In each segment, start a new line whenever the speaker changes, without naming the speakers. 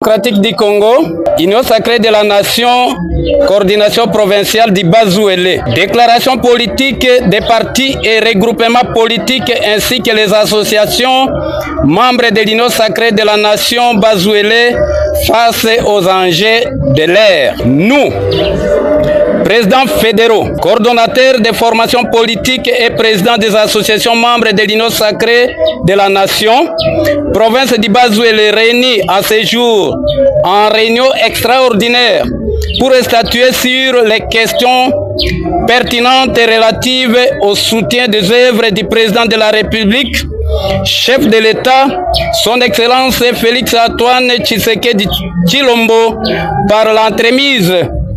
démocratique du Congo, Union sacrée de la nation, coordination provinciale du Bazouélé. Déclaration politique des partis et regroupements politiques ainsi que les associations membres de l'Union sacrée de la nation Bazouélé face aux enjeux de l'ère. Nous, présidents fédéraux, coordonnateurs des formations politiques et présidents des associations membres de l'Union sacrée de la nation, province du Bazouélé réunis à ce jour en réunion extraordinaire pour statuer sur les questions pertinentes et relatives au soutien des œuvres du président de la République, chef de l'État, son Excellence Félix Antoine Tshisekedi Tshilombo, par l'entremise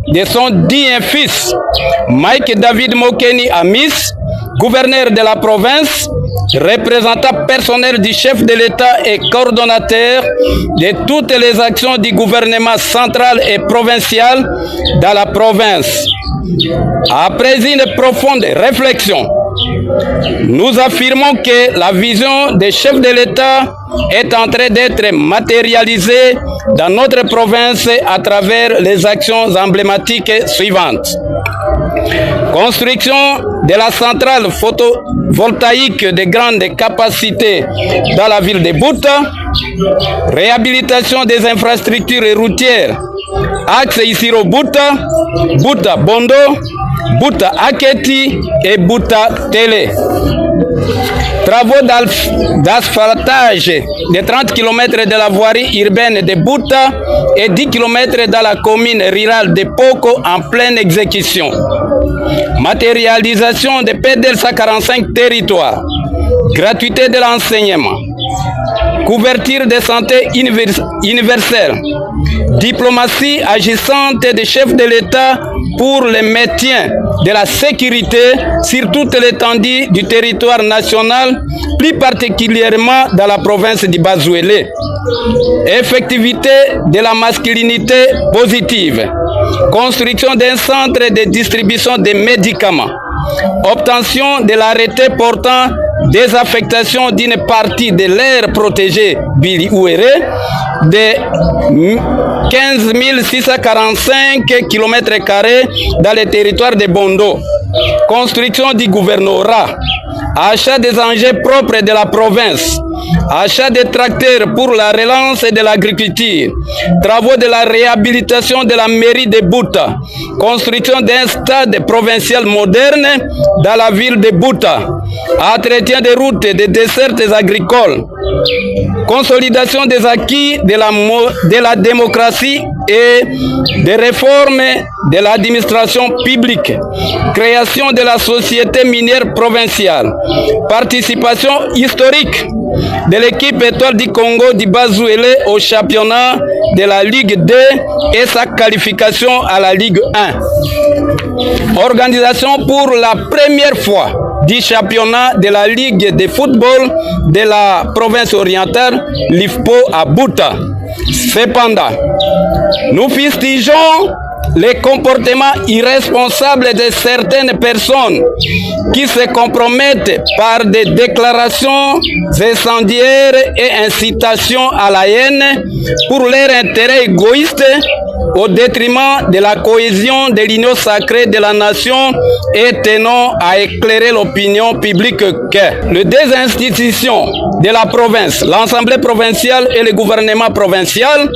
de son digne fils, Mike David Mokeni Amis, gouverneur de la province, représentant personnel du chef de l'État et coordonnateur de toutes les actions du gouvernement central et provincial dans la province. Après une profonde réflexion, nous affirmons que la vision des chefs de l'État est en train d'être matérialisée dans notre province à travers les actions emblématiques suivantes. Construction de la centrale photovoltaïque de grande capacité dans la ville de Buta, réhabilitation des infrastructures routières, axe Isiro Buta, Buta Bondo, Buta Aketi et Buta Télé. Travaux d'asphaltage de 30 km de la voirie urbaine de Buta et 10 km dans la commune rurale de Poko en pleine exécution. Matérialisation de PDL 145 territoires. Gratuité de l'enseignement. Couverture de santé universelle. Diplomatie agissante des chefs de l'État pour le maintien de la sécurité sur toute l'étendue du territoire national, plus particulièrement dans la province du Bazouélé. Effectivité de la masculinité positive. Construction d'un centre de distribution des médicaments. Obtention de l'arrêté portant désaffectation d'une partie de l'aire protégée Biliouéré de 15 645 km² dans le territoire de Bondo. Construction du gouvernorat. Achat des engins propres de la province. Achat des tracteurs pour la relance de l'agriculture. Travaux de la réhabilitation de la mairie de Buta. Construction d'un stade provincial moderne dans la ville de Buta. Entretien des routes et des dessertes agricoles. Consolidation des acquis de la démocratie et des réformes de l'administration publique. Création de la société minière provinciale. Participation historique de l'équipe étoile du Congo du Bazouélé au championnat de la Ligue 2 et sa qualification à la Ligue 1. Organisation pour la première fois du championnat de la Ligue de football de la province orientale, l'IFPO à Buta. Cependant, nous fustigeons les comportements irresponsables de certaines personnes qui se compromettent par des déclarations incendiaires et incitations à la haine pour leur intérêt égoïste au détriment de la cohésion de l'union sacrée de la nation et tenant à éclairer l'opinion publique que le désinstitution de la province, l'Assemblée provinciale et le gouvernement provincial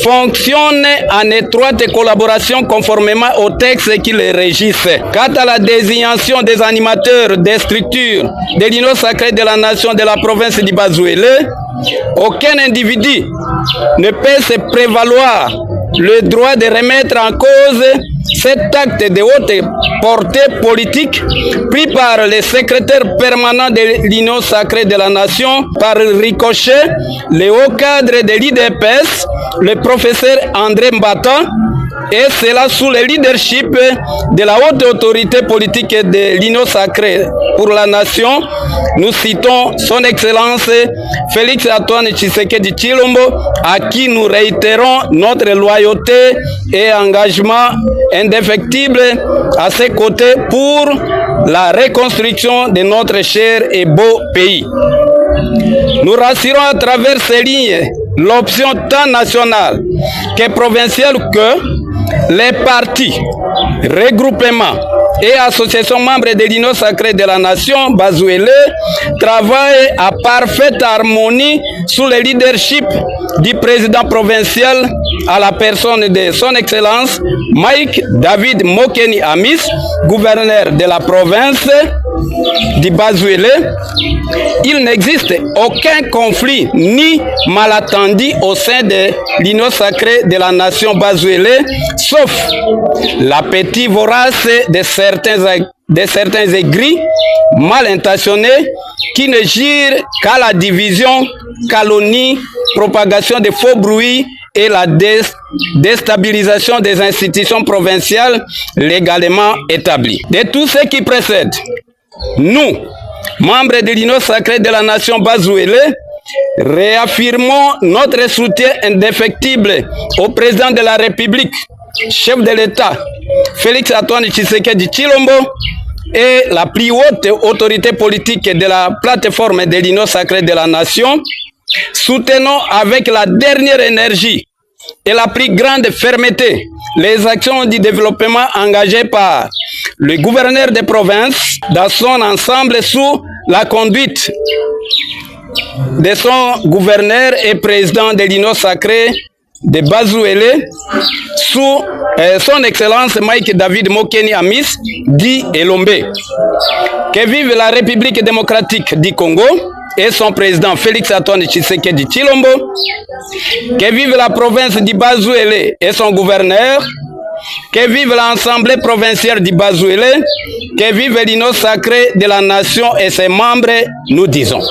fonctionnent en étroite collaboration conformément aux textes qui les régissent. Quant à la désignation des animateurs des structures de l'union sacrée de la nation de la province du Bazouélé, aucun individu ne peut se prévaloir le droit de remettre en cause cet acte de haute portée politique pris par le secrétaire permanent de l'Union sacrée de la nation, par ricochet, le haut cadre de l'IDPS, le professeur André Mbata, et cela sous le leadership de la haute autorité politique de l'Union sacrée pour la nation. Nous citons son Excellence Félix Antoine Tshisekedi Tshilombo, à qui nous réitérons notre loyauté et engagement indéfectible à ses côtés pour la reconstruction de notre cher et beau pays. Nous rassurons à travers ces lignes l'option tant nationale que provinciale que les partis, regroupements et associations membres de l'Union sacrée de la nation Bazouélé travaillent à parfaite harmonie sous le leadership du président provincial à la personne de son Excellence Mike David Mokeni Amis, gouverneur de la province du Bazouélé. Il n'existe aucun conflit ni malentendu au sein de l'Union sacrée de la nation Bazouélé, sauf l'appétit vorace de certains aigris mal intentionnés qui ne girent qu'à la division, calomnie, propagation de faux bruits et la déstabilisation des institutions provinciales légalement établies. De tout ce qui précède, nous, membres de l'Union sacrée de la nation Bazouélé, réaffirmons notre soutien indéfectible au président de la République, chef de l'État, Félix Antoine Tshisekedi Tshilombo, et la plus haute autorité politique de la plateforme de l'Union sacrée de la nation. Soutenons avec la dernière énergie et la plus grande fermeté les actions du développement engagées par le gouverneur de province dans son ensemble sous la conduite de son gouverneur et président de l'Union sacrée de Bazouélé, sous son Excellence Mike David Mokeni Amis, dit Elombe. Que vive la République démocratique du Congo et son président Félix Antoine Tshisekedi Tshilombo. Que vive la province du Bazouélé et son gouverneur. Que vive l'Assemblée provinciale du Bazouélé. Que vive l'Union sacrée de la nation et ses membres, nous disons.